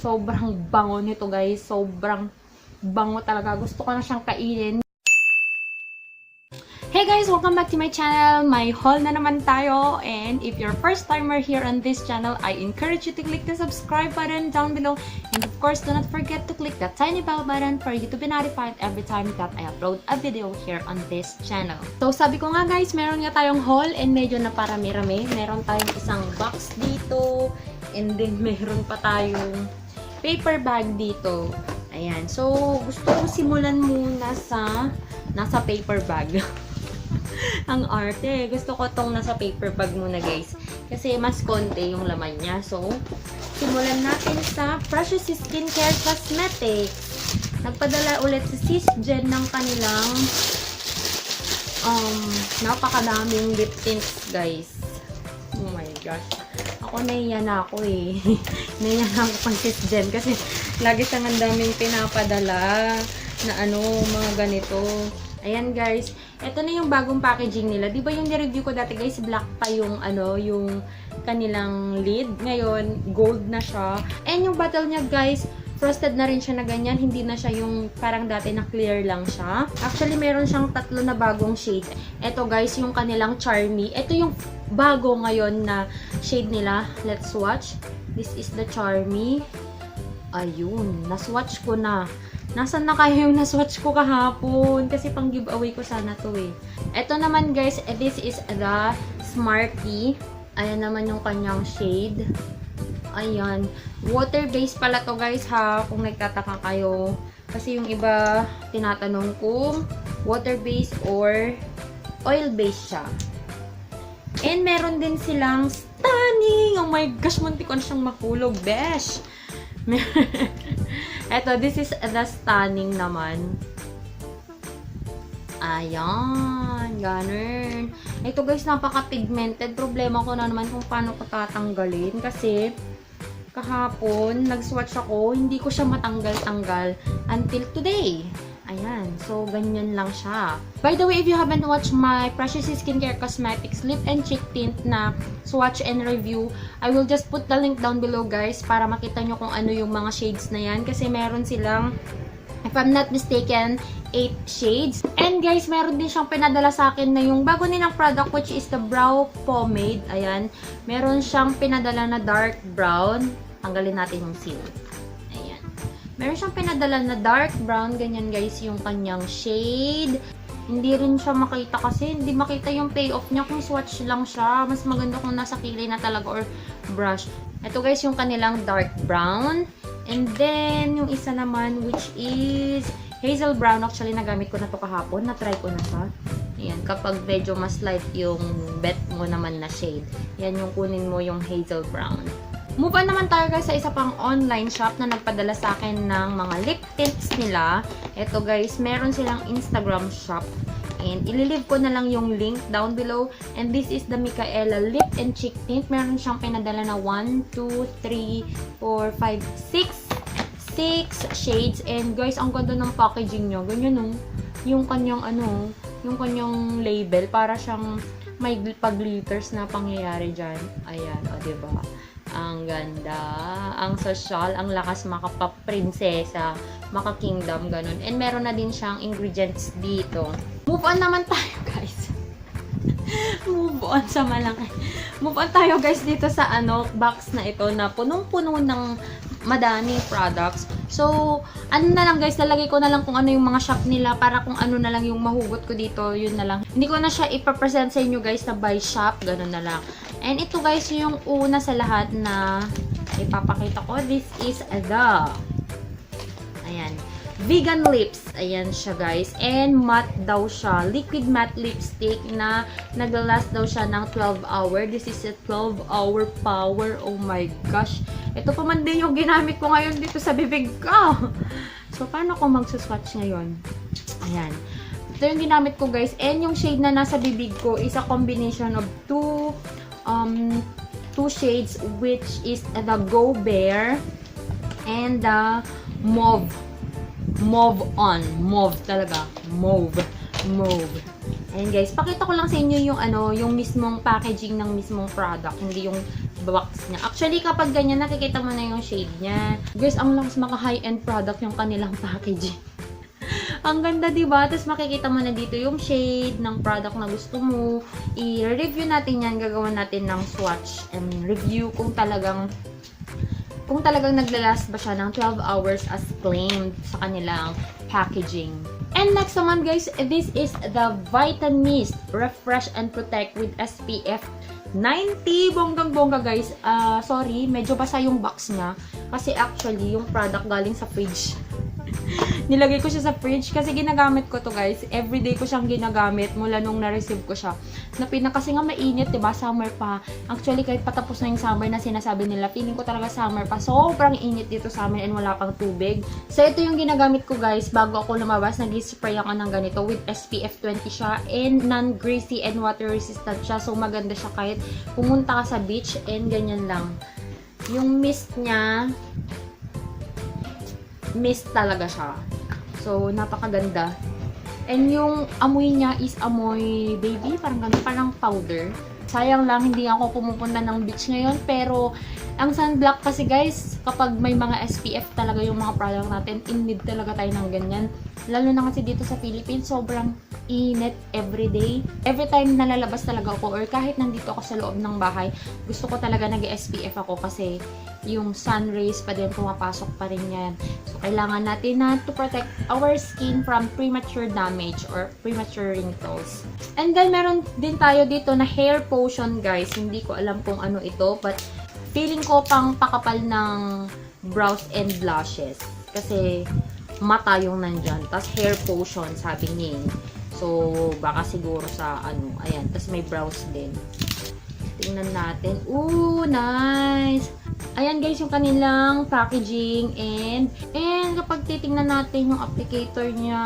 Sobrang bango nito guys. Sobrang bango talaga. Gusto ko na siyang kainin. Hey guys! Welcome back to my channel. May haul na naman tayo. And if you're first timer here on this channel, I encourage you to click the subscribe button down below. And of course, do not forget to click that tiny bell button for you to be notified every time that I upload a video here on this channel. So sabi ko nga guys, meron nga tayong haul and medyo na parami-rami. Meron tayong isang box dito. And then meron pa tayong paper bag dito. Ayan. So gusto kong simulan muna sa nasa paper bag. Ang arte. Gusto ko tong nasa paper bag muna guys. Kasi mas konti yung laman niya. So, simulan natin sa Precious Skincare Cosmetics. Nagpadala ulit si Sis Jen ng kanilang napakadaming lip tints guys. Oh my gosh. Ako naiyan ako eh. Naiyan ako pang Sis Jen kasi lagi siyang ang daming pinapadala na mga ganito. Ayan guys, ito na yung bagong packaging nila. 'Di ba yung ni-review ko dati guys, black pa yung yung kanilang lid. Ngayon, gold na siya. And yung bottle niya guys, frosted na rin siya na ganyan. Hindi na siya yung parang dati na clear lang siya. Actually, meron siyang 3 na bagong shade. Ito guys, yung kanilang Charmy. Ito yung bago ngayon na shade nila. Let's swatch. This is the Charmy. Ayun, na-swatch ko na. Nasaan na kayo yung na-swatch ko kahapon? Kasi pang giveaway ko sana to eh. Ito naman guys, this is the Smarty. Ayan naman yung kanyang shade. Ayan. Water-based pala to guys ha, kung nagtataka kayo. Kasi yung iba, tinatanong kung water-based or oil-based siya. And meron din silang stunning! Oh my gosh, munti ko na siyang mahulog, besh! Eto, this is the stunning naman. Ayan, ganun. Ito guys, napaka-pigmented. Problema ko na naman kung paano ko tatanggalin. Kasi, kahapon, nag-swatch ako, hindi ko siya matanggal-tanggal until today. Ayan, so ganyan lang siya. By the way, if you haven't watched my Precious Skincare Cosmetics Lip and Cheek Tint na swatch and review, I will just put the link down below guys para makita nyo kung ano yung mga shades na yan. Kasi meron silang, if I'm not mistaken, 8 shades. And guys, meron din siyang pinadala sa akin na yung bago nilang product which is the brow pomade. Ayan, meron siyang pinadala na dark brown. Tanggalin natin yung seal. Meron siyang pinadala na dark brown. Ganyan guys yung kanyang shade. Hindi rin siya makita kasi hindi makita yung payoff niya kung swatch lang siya. Mas maganda kung nasa kilay na talaga or brush. Ito guys yung kanilang dark brown. And then yung isa naman which is hazel brown. Actually nagamit ko na to kahapon. Na-try ko na siya. Ayan, kapag medyo mas light yung bet mo naman na shade. Yan yung kunin mo yung hazel brown. Move on naman tayo guys sa isa pang online shop na nagpadala sa akin ng mga lip tints nila. Ito guys, meron silang Instagram shop. And ililive ko na lang yung link down below. And this is the Micaela Lip and Cheek Tint. Meron siyang pinadala na 1, 2, 3, 4, 5, 6 shades. And guys, ang ganda ng packaging niya. Ganyan yung kanyang yung kanyang label. Para siyang may pag-glitters na pangyayari dyan. Ayan, o diba? Ang ganda, ang social, ang lakas makapaprinsesa, maka-kingdom, ganun. And meron na din siyang ingredients dito. Move on naman tayo, guys. Move on sa malaki. Move on tayo, guys, dito sa box na ito na punong-puno ng madaming products. So, na lang guys, lalagay ko na lang kung ano yung mga shop nila para kung ano na lang yung mahugot ko dito, yun na lang. Hindi ko na siya ipapresent sa inyo guys na by shop, ganun na lang. And ito guys, yung una sa lahat na ipapakita ko. This is ayan, vegan lips. Ayan siya guys. And matte daw siya. Liquid matte lipstick na nag-last daw siya ng 12 hour. This is a 12-hour power. Oh my gosh. Ito pa man din yung ginamit ko ngayon dito sa bibig ko. So, paano ko magsuswatch ngayon? Ayan. Ito yung ginamit ko guys. And yung shade na nasa bibig ko is a combination of two shades which is the Go Bear and the Mauve. Mauve talaga. Mauve. Ayan guys, pakita ko lang sa inyo yung yung mismong packaging ng mismong product, hindi yung box niya. Actually, kapag ganyan, nakikita mo na yung shade niya. Guys, ang lakas maka high-end product yung kanilang packaging. Ang ganda, diba? Tapos makikita mo na dito yung shade ng product na gusto mo. I-review natin yan. Gagawin natin ng swatch and review kung talagang naglalast ba siya ng 12 hours as claimed sa kanilang packaging. And next naman guys, this is the Vitamist Refresh and Protect with SPF 90. Bonggang-bongga guys. Sorry, medyo basa yung box niya. Kasi actually, yung product galing sa fridge. Nilagay ko siya sa fridge kasi ginagamit ko to guys. Everyday ko siyang ginagamit mula nung na-receive ko siya. Kasi nga mainit, diba? Summer pa. Actually, kahit patapos na yung summer na sinasabi nila, feeling ko talaga summer pa. Sobrang init dito sa amin and wala pang tubig. So, ito yung ginagamit ko guys. Bago ako lumabas, nag-spray ako ng ganito with SPF 20 siya and non-greasy and water resistant siya. So, maganda siya kahit pumunta ka sa beach and ganyan lang. Yung mist niya, mist talaga siya. So, napakaganda. And yung amoy niya is amoy baby, parang ganda, parang powder. Sayang lang, hindi ako pumupunta ng beach ngayon. Pero, ang sunblock kasi guys, kapag may mga SPF talaga yung mga product natin, in need talaga tayo ng ganyan. Lalo na kasi dito sa Philippines, sobrang init everyday. Every time nalalabas talaga ako or kahit nandito ako sa loob ng bahay, gusto ko talaga nag-SPF ako kasi yung sun rays pa din, pumapasok pa rin yan. So, kailangan natin na to protect our skin from premature damage or premature wrinkles. And then, meron din tayo dito na hair potion guys. Hindi ko alam kung ano ito, but feeling ko pang pakapal ng brows and blushes. Kasi mata yung nandyan. Tapos hair potion, sabi niya. So, baka siguro sa ano. Ayan. Tapos may brows din. Tingnan natin. Ooh, nice! Ayan guys, yung kanilang packaging. And kapag titingnan natin yung applicator niya.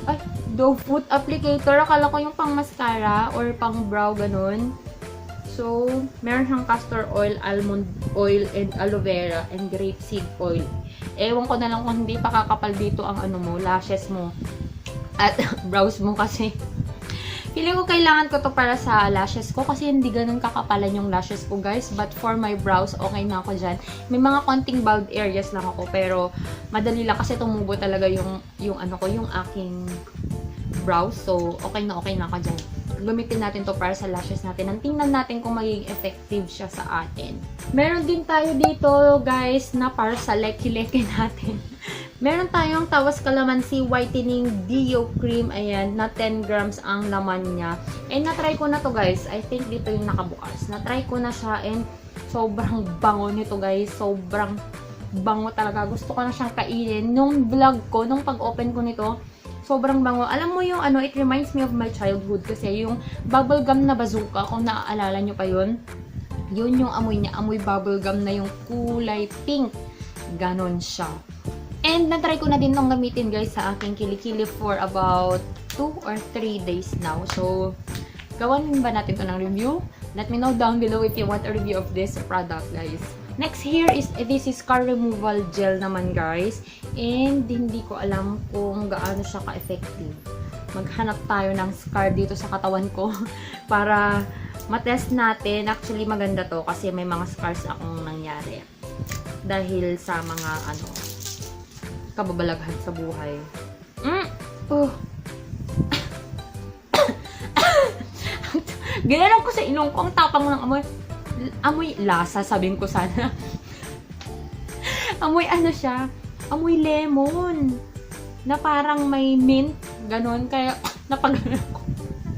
Ay, Dove Foot applicator. Akala ko yung pang mascara or pang brow, ganun. So, meron siyang castor oil, almond oil, and aloe vera, and grapeseed oil. Ewan ko na lang kung hindi pa kakapal dito ang ano mo, lashes mo, at brows mo kasi. Feeling ko kailangan ko to para sa lashes ko kasi hindi ganun kakapalan yung lashes ko guys. But for my brows, okay na ako dyan. May mga konting bald areas lang ako pero madali lang kasi tumubo talaga yung ano ko, yung aking brows. So, okay na ako dyan. Gamitin natin to para sa lashes natin. Tingnan natin kung magiging effective siya sa atin. Meron din tayo dito, guys, na para sa leki-leki natin. Meron tayong Tawas Calamansi Whitening Deo Cream. Ayan, na 10 grams ang laman niya. And na-try ko na to, guys. I think dito yung nakabukas. Na-try ko na siya and sobrang bango nito, guys. Sobrang bango talaga. Gusto ko na siyang kainin. Nung vlog ko, nung pag-open ko nito, sobrang bango. Alam mo yung ano, it reminds me of my childhood kasi yung bubblegum na bazooka, kung naaalala nyo pa yun, yun yung amoy niya. Amoy bubblegum na yung kulay pink. Ganon siya. And na-try ko na din nung gamitin guys sa aking kilikili for about 2 or 3 days now. So, gawan ba natin to ng review? Let me know down below if you want a review of this product guys. Next here is, this is scar removal gel naman guys. And hindi ko alam kung gaano siya ka-effective. Maghanap tayo ng scar dito sa katawan ko para matest natin. Actually maganda to kasi may mga scars akong nangyari. Dahil sa mga ano, kababalaghan sa buhay. Ginanong ko sa ilong ko, ang tapang ng amoy. Amoy lasa, sabihin ko sana. Amoy ano siya? Amoy lemon. Na parang may mint. Ganon. Kaya, napagano ko.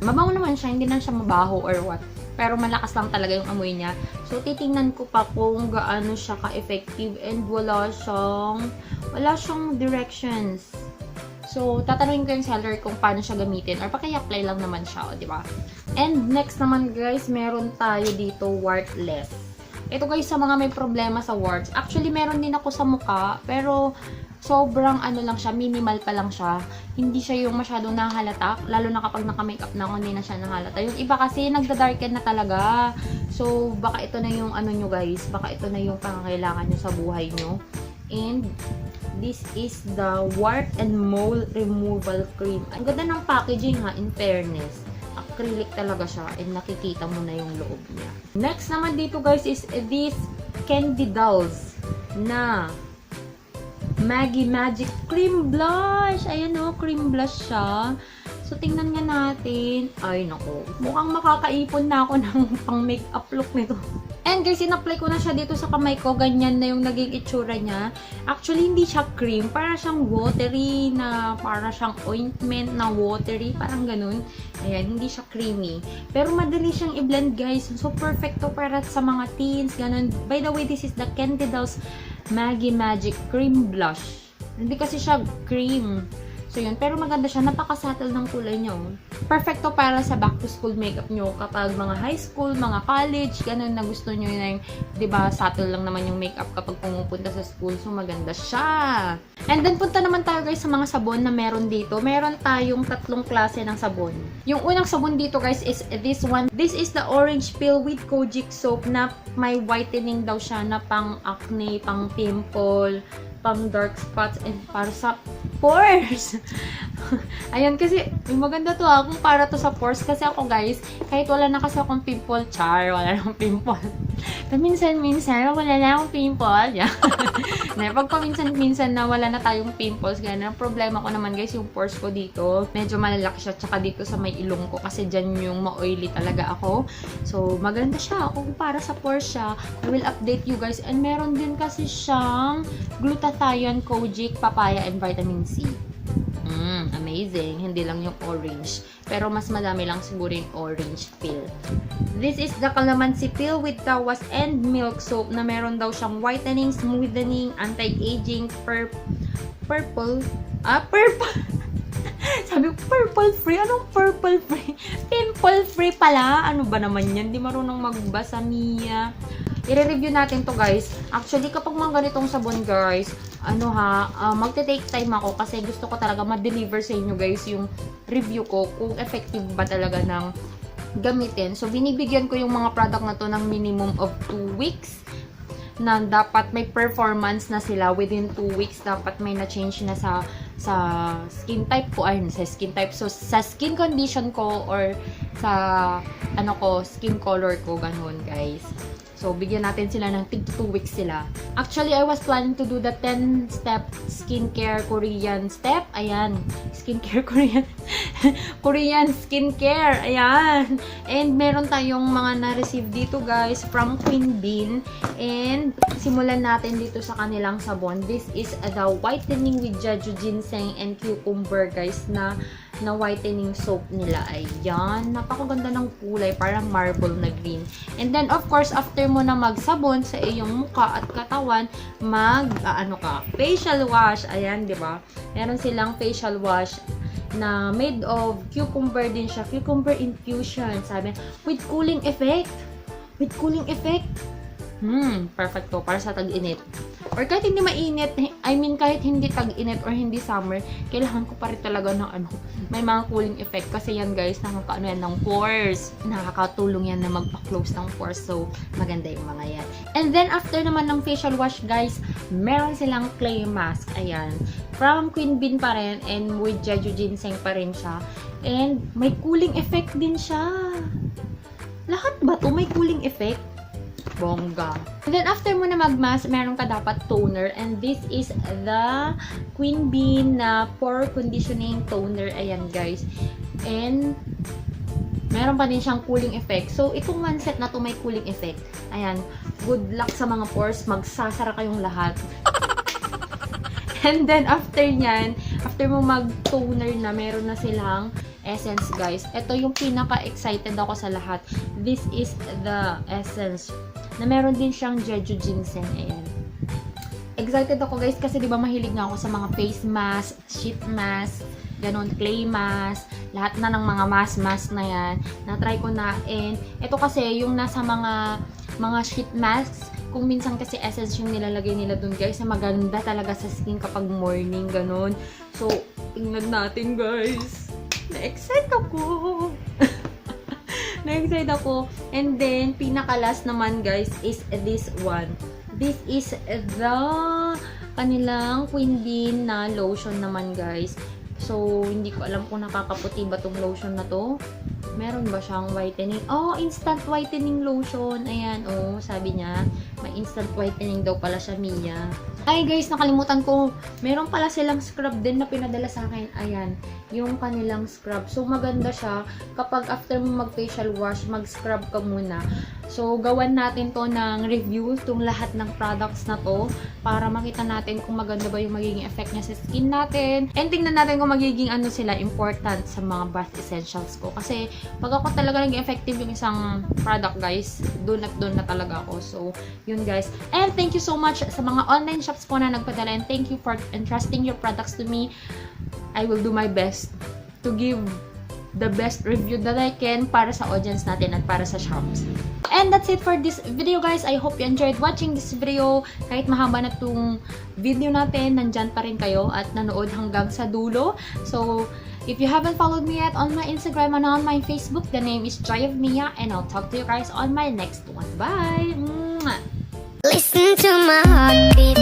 Mabango naman siya. Hindi na siya mabaho or what. Pero malakas lang talaga yung amoy niya. So, titingnan ko pa kung gaano siya ka-effective. And wala siyang directions. So, tatanungin ko yung seller kung paano siya gamitin. Or paki-apply lang naman siya. O, diba? And next naman guys, meron tayo dito wartless. Ito guys, sa mga may problema sa warts. Actually, meron din ako sa mukha. Pero, sobrang ano lang siya, minimal pa lang siya. Hindi siya yung masyadong nahalata. Lalo na kapag naka-makeup na ako, hindi na siya nahalata. Yung iba kasi, nagda-darken na talaga. So, baka ito na yung ano nyo guys. Baka ito na yung pangangailangan nyo sa buhay nyo. And, this is the Wart and Mole Removal Cream. Ang ganda ng packaging ha, in fairness. acrylic talaga siya and nakikita mo na yung loob niya. Next naman dito guys is this Candy Dolls na Maggie Magic Cream Blush. Ayan o, cream blush siya. So, tingnan nga natin. Ay, nako. Mukhang makakaipon na ako ng pang-makeup look nito. And guys, in-apply ko na siya dito sa kamay ko. Ganyan na yung naging itsura niya. Actually, hindi siya cream. Para siyang watery na, para siyang ointment na watery. Parang ganun. Ayan, hindi siya creamy. Pero madali siyang i-blend guys. So, perfect to para sa mga teens. Ganun. By the way, this is the Candy Dolls Maggie Magic Cream Blush. Hindi kasi siya cream. So, yun. Pero maganda siya. Napaka-subtle ng kulay niya. Oh. Perfecto para sa back-to-school makeup nyo. Kapag mga high school, mga college, ganun na gusto nyo yun. Diba, subtle lang naman yung makeup kapag pumupunta sa school. So, maganda siya. And then, punta naman tayo guys sa mga sabon na meron dito. Meron tayong 3 klase ng sabon. Yung unang sabon dito guys is this one. This is the Orange Peel with Kojic Soap na may whitening daw siya na pang acne, pang pimple, pang dark spots, and para sa pores. Ayan, kasi maganda to kung para to sa pores. Kasi ako guys, kahit wala na kasi akong pimple, wala na akong pimple. Minsan-minsan, wala na akong pimple. Yeah. Pag paminsan-minsan na wala na tayong pimples, ganyan, ang problema ko naman guys, yung pores ko dito, medyo malalaki siya, tsaka dito sa may ilong ko, kasi dyan yung ma-oily talaga ako. So, maganda siya. Kung para sa pores siya, I will update you guys. And meron din kasi siyang glutathione, kojic, papaya, and vitamin C. Amazing. Hindi lang yung orange. Pero mas madami lang siguro yung orange peel. This is the calamansi peel with tawas and milk soap na meron daw siyang whitening, smoothening, anti-aging, purple. Sabi ko, purple free? Anong purple free? Pimple free pala? Ano ba naman yan? Di marunong magbasa, Mia. I-review natin to guys. Actually, kapag mga ganitong sabon guys, magte-take time ako kasi gusto ko talaga ma-deliver sa inyo guys yung review ko kung effective ba talaga ng gamitin. So, binibigyan ko yung mga product na to ng minimum of 2 weeks na dapat may performance na sila within 2 weeks. Dapat may na-change na sa skin type ko, sa skin type. So, sa skin condition ko or sa skin color ko, ganun guys. So, bigyan natin sila ng 2 weeks sila. Actually, I was planning to do the 10-step skincare Korean step. Ayan. Skincare Korean. Korean skincare. Ayan. And meron tayong mga na-receive dito guys from Queen Bean. And simulan natin dito sa kanilang sabon. This is the whitening with Jeju Ginseng and Cucumber guys na whitening soap nila. Ayan. Napakaganda ng kulay. Parang marble na green. And then, of course, after mo na magsabon sa iyong mukha at katawan, facial wash. Ayan, di ba? Meron silang facial wash na made of cucumber din siya. Cucumber infusion. Sabi, with cooling effect. With cooling effect. Perfect to. Para sa tag-init. Or kahit hindi mainit, kahit hindi tag-init or hindi summer, kailangan ko pa rin talaga ng may mga cooling effect. Kasi yan guys, nakakaano yan ng pores. Nakakatulong yan na magpa-close ng pores. So, maganda yung mga yan. And then, after naman ng facial wash guys, meron silang clay mask. Ayan. From Queen Bean pa rin and with Jeju Ginseng pa rin siya. And may cooling effect din siya. Lahat ba to may cooling effect? Bongga. And then, after mo na mag-mask, meron ka dapat toner. And this is the Queen Bean na pore conditioning toner. Ayan, guys. And, meron pa din siyang cooling effect. So, itong one set na to may cooling effect. Ayan. Good luck sa mga pores. Magsasara kayong lahat. And then, after nyan, after mo mag-toner na, meron na silang essence, guys. Ito yung pinaka-excited ako sa lahat. This is the essence na meron din siyang Jeju Ginseng. Ayan. Excited ako, guys, kasi diba mahilig nga ako sa mga face mask, sheet mask, ganun, clay mask, lahat na ng mga mask na yan. Na-try ko na. And ito kasi, yung nasa mga sheet masks, kung minsan kasi essence yung nilalagay nila dun, guys, na maganda talaga sa skin kapag morning, ganun. So, tingnan natin, guys. Na-excite ako. Na-excite ako. And then, pinaka-last naman, guys, is this one. This is the kanilang Queen Bean na lotion naman, guys. So, hindi ko alam kung nakakaputi ba tong lotion na to. Meron ba siyang whitening? Oh, instant whitening lotion. Ayan, oh, sabi niya. May instant whitening daw pala siya, Mia. Ay, guys, nakalimutan ko. Meron pala silang scrub din na pinadala sa akin. Ayan, yung kanilang scrub. So, maganda siya. Kapag after mo mag-facial wash, mag-scrub ka muna. So, gawan natin to ng review, itong lahat ng products na to, para makita natin kung maganda ba yung magiging effect niya sa skin natin. And tingnan natin kung magiging ano sila, important sa mga bath essentials ko. Kasi, pag ako talaga naging effective yung isang product, guys, doon na talaga ako. So, yun guys. And thank you so much sa mga online shops po na nagpadala. And thank you for entrusting your products to me. I will do my best to give the best review that I can para sa audience natin at para sa shops. And that's it for this video, guys. I hope you enjoyed watching this video. Kahit mahaba na itong video natin, nandyan pa rin kayo at nanood hanggang sa dulo. So, if you haven't followed me yet on my Instagram and on my Facebook, the name is Joy of Mia, and I'll talk to you guys on my next one. Bye! Mwah! Listen to my heartbeat.